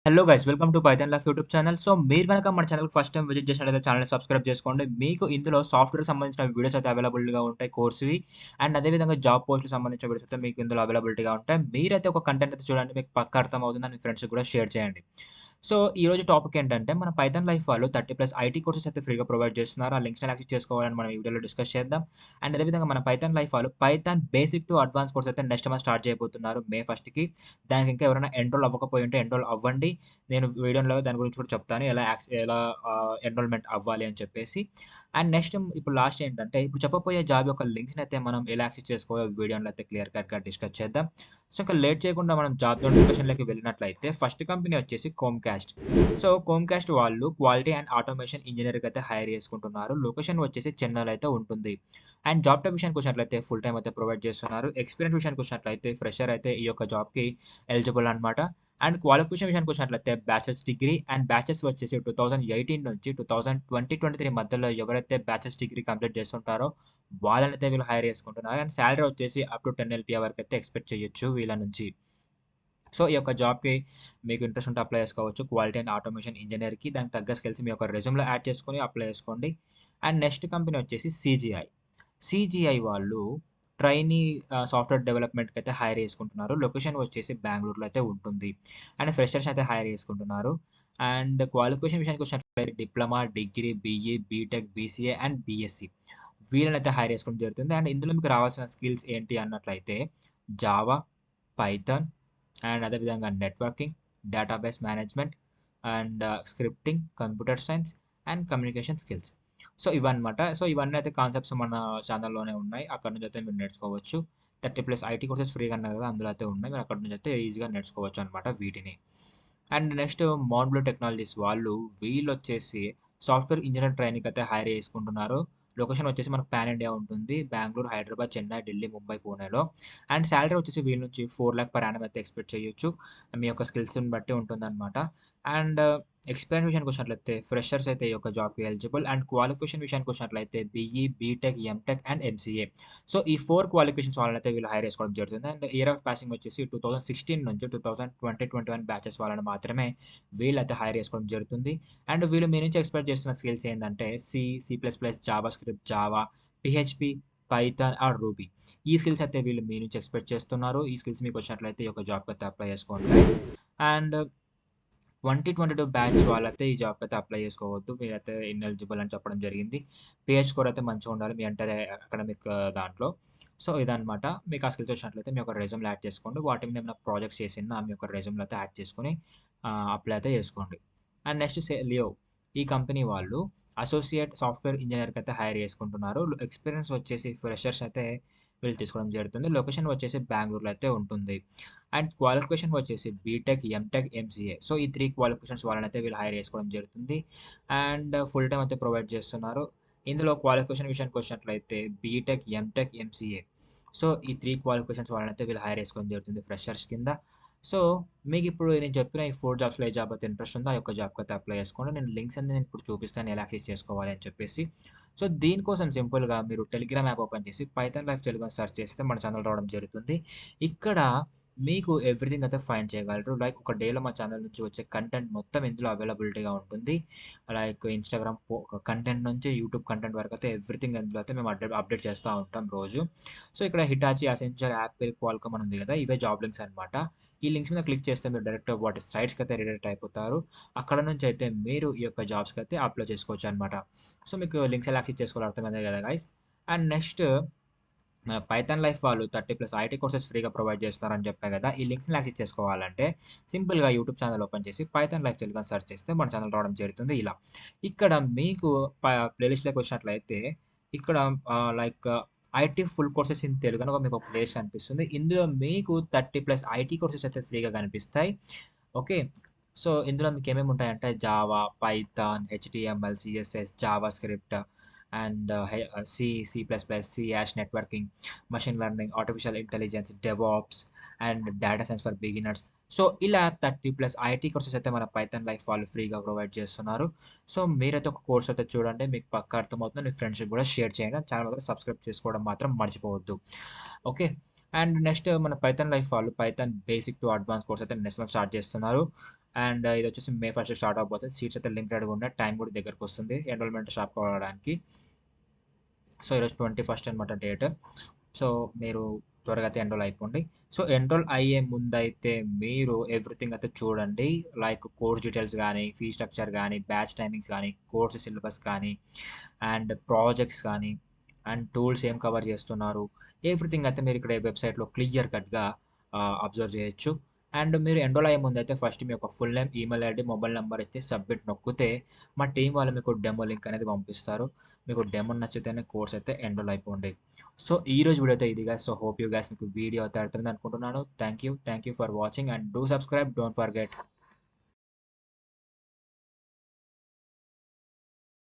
Hello guys welcome to Python life YouTube channel. So మీరు కనుక మన ఛానల్ ఫస్ట్ టైం విజిట్ చేసినట్లయితే channel subscribe చేసుకోండి. మీకు ఇందులో సాఫ్ట్వేర్ సంబంధించిన వీడియోస్ అయితే అవైలబుల్గా ఉంటాయి కోర్సువి. అండ్ అదేవిధంగా జాబ్ పోస్ట్కి సంబంధించిన వీడియోస్ అయితే మీకు ఇందులో అవైలబిలిటీగా ఉంటాయి. మీరైతే ఒక కంటెంట్ అయితే చూడండి, మీకు పక్కా అర్థమవుతుంది. మీ ఫ్రెండ్స్కి కూడా షేర్ చేయండి. సో ఈరోజు టాపిక్ ఏంటంటే మన పైథాన్ లైఫ్ వాళ్ళు 30+ ఐటీ కోర్సెస్ అయితే ఫ్రీగా ప్రొవైడ్ చేస్తున్నారు. ఆ లింక్స్ని యాక్సెస్ చేసుకోవాలని మనం ఈ వీడియోలో డిస్కస్ చేద్దాం. అండ్ అదేవిధంగా మన పైథాన్ లైఫ్ వాళ్ళు Python basic to advance course అయితే నెక్స్ట్ మంత్ స్టార్ట్ చేయబోతున్నారు మే 1కి. దానికి ఇంకా ఎవరైనా ఎన్రోల్ అవ్వకపోయి ఉంటే ఎన్రోల్ అవ్వండి. నేను వీడియోలో దాని గురించి కూడా చెప్తాను. ఎలా ఎన్రోల్‌మెంట్ అవ్వాలి అని చెప్పేసి. అండ్ నెక్స్ట్ ఇప్పుడు లాస్ట్ ఏంటంటే, ఇప్పుడు చెప్పబోయే జాబ్ యొక్క లింక్స్‌ని అయితే మనం ఎలా యాక్సెస్ చేసుకోవాలో వీడియోలో అయితే క్లియర్ కట్‌గా డిస్కస్ చేద్దాం. సో, ఇంకా లేట్ చేయకుండా మనం జాబ్ నోటిఫికేషన్‌లోకి వెళ్ళినట్లయితే ఫస్ట్ కంపెనీ వచ్చేసి కోమ్‌కాస్ట్. సో, కోమ్‌కాస్ట్ వాళ్ళు క్వాలిటీ అండ్ ఆటోమేషన్ ఇంజినీర్‌గా అయితే హైర్ చేసుకుంటున్నారు. లొకేషన్ వచ్చేసి చెన్నైలో అయితే ఉంటుంది. అండ్ జాబ్ టైప్ విషయానికి వచ్చినట్లయితే ఫుల్ టైమ్ అయితే ప్రొవైడ్ చేస్తున్నారు. ఎక్స్‌పీరియన్స్ విషయానికి వచ్చినట్లయితే ఫ్రెషర్ అయితే ఈ యొక్క జాబ్‌కి ఎలిజిబుల్ అనమాట. అండ్ క్వాలిఫికేషన్ విషయానికి వచ్చినట్లయితే బ్యాచిలర్స్ డిగ్రీ అండ్ బ్యాచెస్ వచ్చేసి 2018 నుంచి 2023 మధ్యలో ఎవరైతే బ్యాచిలర్స్ డిగ్రీ కంప్లీట్ చేస్తుంటారో వాళ్ళనైతే వీళ్ళు హైర్ చేసుకుంటున్నారు. అండ్ సాలరీ వచ్చేసి అప్ టు 10 ఎల్‌పీఏ వరకు అయితే ఎక్స్‌పెక్ట్ చేయొచ్చు వీళ్ళ నుంచి. సో, ఈ యొక్క జాబ్‌కి మీకు ఇంట్రెస్ట్ ఉంటే అప్లై చేసుకోవచ్చు. క్వాలిటీ అండ్ ఆటోమేషన్ ఇంజినీర్‌కి దానికి తగ్గ స్కిల్స్ మీ యొక్క రెజ్యూమ్‌లో యాడ్ చేసుకొని అప్లై చేసుకోండి. అండ్ నెక్స్ట్ కంపెనీ వచ్చేసి సీజీఐ. సీజీఐ వాళ్ళు ట్రైనీ సాఫ్ట్‌వేర్ డెవలప్‌మెంట్‌కి అయితే హైర్ చేసుకుంటున్నారు. లొకేషన్ వచ్చేసి బెంగుళూరులో అయితే ఉంటుంది. అండ్ ఫ్రెషర్స్ అయితే హైర్ చేసుకుంటున్నారు. అండ్ క్వాలిఫికేషన్ విషయానికి వచ్చినట్లయితే diploma, degree, BE, BTech, BCA and BSc వీళ్ళనైతే హైర్ చేసుకోవడం జరుగుతుంది. అండ్ ఇందులో మీకు రావాల్సిన స్కిల్స్ ఏంటి అన్నట్లయితే జావా, పైథాన్ అండ్ అదేవిధంగా networking, database management and scripting, computer science and communication skills. So, ఇవన్నమాట. సో, ఇవన్నీ అయితే కాన్సెప్ట్స్ మన ఛానల్‌లోనే ఉన్నాయి. అక్కడి నుంచి అయితే మీరు నేర్చుకోవచ్చు. 30+ ఐటీ కోర్సెస్ ఫ్రీగా అన్నారు కదా! అందులో అయితే ఉన్నాయి. మీరు అక్కడి నుంచి అయితే ఈజీగా నేర్చుకోవచ్చు అనమాట వీటిని. అండ్ నెక్స్ట్ మౌంట్ టెక్నాలజీస్ వాళ్ళు వీళ్ళొచ్చేసి సాఫ్ట్‌వేర్ ఇంజినీర్ ట్రైనీకి అయితే హైర్ చేసుకుంటున్నారు. లొకేషన్ వచ్చేసి మనకు పాన్ ఇండియా ఉంటుంది. బెంగుళూరు, హైదరాబాద్, చెన్నై, ఢిల్లీ, ముంబై, పూణేలో. అండ్ సాలరీ వచ్చేసి వీళ్ళ నుంచి 4,00,000 పర్ యానమ్ అయితే ఎక్స్‌పెక్ట్ చేయొచ్చు. మీ యొక్క స్కిల్స్‌ని బట్టి ఉంటుందన్నమాట. అండ్ ఎక్స్‌పీరియన్స్ విషయానికి వచ్చినట్లయితే ఫ్రెషర్స్ అయితే ఈ యొక్క జాబ్‌కి ఎలిజిబుల్. అండ్ క్వాలిఫికేషన్ విషయానికి వచ్చినట్లయితే BE, BTech, MTech and MCA. So, ఈ 4 క్వాలిఫికేషన్స్ వాళ్ళనైతే వీళ్ళు హైర్ చేసుకోవడం జరుగుతుంది. అండ్ ఇయర్ ఆఫ్ పాసింగ్ వచ్చేసి 2016 నుంచి 2021 బ్యాచెస్ వాళ్ళని మాత్రమే వీళ్ళైతే హైర్ చేసుకోవడం జరుగుతుంది. అండ్ వీళ్ళు మీ నుంచి ఎక్స్‌పెక్ట్ చేస్తున్న స్కిల్స్ ఏందంటే C plus plus, JavaScript, Java, PHP, Python or Ruby. ఈ స్కిల్స్ అయితే వీళ్ళు మీ నుంచి ఎక్స్‌పెక్ట్ చేస్తున్నారు. ఈ స్కిల్స్ మీకొచ్చినట్లయితే ఈ యొక్క జాబ్‌కి అయితే అప్లై చేసుకోండి గైస్. అండ్ 2022 బ్యాచ్ వాళ్ళైతే ఈ జాబ్‌కి అయితే అప్లై చేసుకోవద్దు. మీరైతే ఇనెలిజిబుల్ అని చెప్పడం జరిగింది. పీహెచ్ స్కోర్ అయితే మంచిగుండాలి మీ ఎంటర్ అకాడమిక్ దాంట్లో. సో, ఇదనమాట. మీకు ఆ స్కిల్స్ వచ్చినట్లయితే మీ యొక్క రెజ్యూమ్‌లో యాడ్ చేసుకోండి. వాటి మీద ఏమైనా ప్రాజెక్ట్స్ చేసినా మీ యొక్క రెజ్యూమ్‌లో అయితే యాడ్ చేసుకొని అప్లై అయితే చేసుకోండి. And next Leo. ఈ కంపెనీ వాళ్ళు అసోసియేట్ సాఫ్ట్‌వేర్ ఇంజినీర్‌కి అయితే హైర్ చేసుకుంటున్నారు. ఎక్స్‌పీరియన్స్ వచ్చేసి ఫ్రెషర్స్ అయితే వీళ్ళు తీసుకోవడం జరుగుతుంది. లొకేషన్ వచ్చేసి బెంగుళూరులో అయితే ఉంటుంది. అండ్ క్వాలిఫికేషన్ వచ్చేసి బీటెక్, ఎంటెక్, ఎంసీఏ. సో, ఈ 3 క్వాలిఫికేషన్స్ వాళ్ళనైతే వీళ్ళు హైర్ చేసుకోవడం జరుగుతుంది. అండ్ ఫుల్ టైమ్ అయితే ప్రొవైడ్ చేస్తున్నారు. ఇందులో క్వాలిఫికేషన్ విషయానికొచ్చినట్లయితే బీటెక్, ఎంటెక్, ఎంసీఏ. సో, ఈ 3 క్వాలిఫికేషన్స్ వాళ్ళనైతే వీళ్ళు హైర్ చేసుకోవడం జరుగుతుంది ఫ్రెషర్స్ కింద. సో, మీకిప్పుడు నేను చెప్పిన ఈ 4 జాబ్స్‌లో ఏ జాబ్ అయితే ఇంట్రెస్ట్ ఉందో ఆ యొక్క జాబ్‌కైతే అప్లై చేసుకోండి. నేను లింక్స్ అన్ని నేను ఇప్పుడు చూపిస్తాను ఎలా యాక్సెస్ చేసుకోవాలి అని చెప్పేసి. సో, దీనికోసం సింపుల్‌గా మీరు టెలిగ్రామ్ యాప్ ఓపెన్ చేసి పైథాన్ లైఫ్ తెలుగు అని సెర్చ్ చేస్తే మన ఛానల్ రావడం జరుగుతుంది. ఇక్కడ మీకు ఎవ్రీథింగ్ అయితే ఫైండ్ చేయగలరు. లైక్ ఒక డేలో మా ఛానల్ నుంచి వచ్చే కంటెంట్ మొత్తం ఇందులో అవైలబిలిటీగా ఉంటుంది. లైక్ ఇన్‌స్టాగ్రామ్ కంటెంట్ నుంచి యూట్యూబ్ కంటెంట్ వరకైతే ఎవ్రీథింగ్ ఇందులో అయితే మేము అప్డేట్ చేస్తా ఉంటాం రోజు. సో, ఇక్కడ హిటాచీ, అసెంచర్, యాపిల్, క్వాల్కమ్ అని ఉంది కదా! ఇవే జాబ్ లింక్స్ అనమాట. ఈ లింక్స్ మీద క్లిక్ చేస్తే మీరు డైరెక్ట్ వాటి సైట్స్‌కి అయితే రిడైరెక్ట్ అయిపోతారు. అక్కడ నుంచి అయితే మీరు ఈ యొక్క జాబ్స్‌కి అయితే అప్లై చేసుకోవచ్చనమాట. సో, మీకు లింక్స్ ఎలా యాక్సెస్ చేసుకోవాలో అర్థమైంది కదా గైస్. అండ్ నెక్స్ట్ మన పైథాన్ లైఫ్ వాళ్ళు 30+ ఐటీ కోర్సెస్ ఫ్రీగా ప్రొవైడ్ చేస్తున్నారని చెప్పా కదా! ఈ లింక్స్‌ని యాక్సెస్ చేసుకోవాలంటే సింపుల్‌గా యూట్యూబ్ ఛానల్ ఓపెన్ చేసి పైథాన్ లైఫ్ తెలుగు అని సెర్చ్ చేస్తే మన ఛానల్ రావడం జరుగుతుంది ఇలా. ఇక్కడ మీకు ప్లేలిస్ట్‌లోకి వచ్చినట్లయితే ఇక్కడ like IT full courses in Telugu అని మీకు ఒక ప్లేస్ కనిపిస్తుంది. ఇందులో మీకు 30+ ఐటీ కోర్సెస్ అయితే ఫ్రీగా కనిపిస్తాయి. ఓకే. సో, ఇందులో మీకేమేమి ఉంటాయంటే Java, Python, HTML, CSS, JavaScript and C plus plus, C hash networking, machine learning, artificial intelligence, DevOps and data science for beginners. So, ఇలా 30+ ఐటీ కోర్సెస్ అయితే మన పైథాన్ లైఫ్ వాళ్ళు ఫ్రీగా ప్రొవైడ్ చేస్తున్నారు. So, మీరైతే ఒక కోర్స్ అయితే చూడండి. మీకు పక్కా అర్థమవుతుంది. మీ ఫ్రెండ్స్‌కి కూడా షేర్ చేయండి. ఛానల్ మాత్రం సబ్స్క్రైబ్ చేసుకోవడం మాత్రం మర్చిపోవద్దు. ఓకే. అండ్ నెక్స్ట్ మన పైథాన్ లైఫ్ వాళ్ళు Python basic to advance course అయితే నెక్స్ట్ మంత్ స్టార్ట్ చేస్తున్నారు. అండ్ ఇదొచ్చేసి మే 1 స్టార్ట్ అవ్వబోతది. సీట్స్ అయితే లిమిటెడ్‌గా ఉన్నాయి. టైం కూడా దగ్గరకొస్తుంది ఎన్రోల్‌మెంట్ స్టార్ట్ అవ్వడానికి. సో, ఈరోజు 21 అనమాట డేట్. సో, మీరు త్వరగా అయితే ఎన్రోల్ అయిపోండి. సో, ఎన్రోల్ అయ్యే ముందైతే మీరు ఎవ్రీథింగ్ అయితే చూడండి. లైక్ కోర్స్ డీటెయిల్స్ గానీ, ఫీ స్ట్రక్చర్ గానీ, బ్యాచ్ టైమింగ్స్ గానీ, కోర్స్ సిలబస్ కానీ, అండ్ ప్రాజెక్ట్స్ కానీ, అండ్ టూల్స్ ఏం కవర్ చేస్తున్నారు. ఎవ్రీథింగ్ అయితే మీరు ఇక్కడ వెబ్‌సైట్‌లో క్లియర్ కట్‌గా అబ్జర్వ్ చేయొచ్చు. అండ్ మీరు ఎన్రోల్ అయ్యే ముందైతే ఫస్ట్ మీ యొక్క full name, email ID, mobile number ఇచ్చి సబ్మిట్ నొక్కితే మా టీమ్ వాళ్ళు మీకు డెమో లింక్ అనేది పంపిస్తారు. మీకు డెమో నచ్చితేనే కోర్స్ అయితే ఎన్రోల్ అయిపోండి. సో, ఈరోజు వీడియో అయితే ఇది guys. So, hope you guys మీకు వీడియో అయితే అర్థమైంది అనుకుంటున్నాను. Thank you for watching and do subscribe. Don't forget.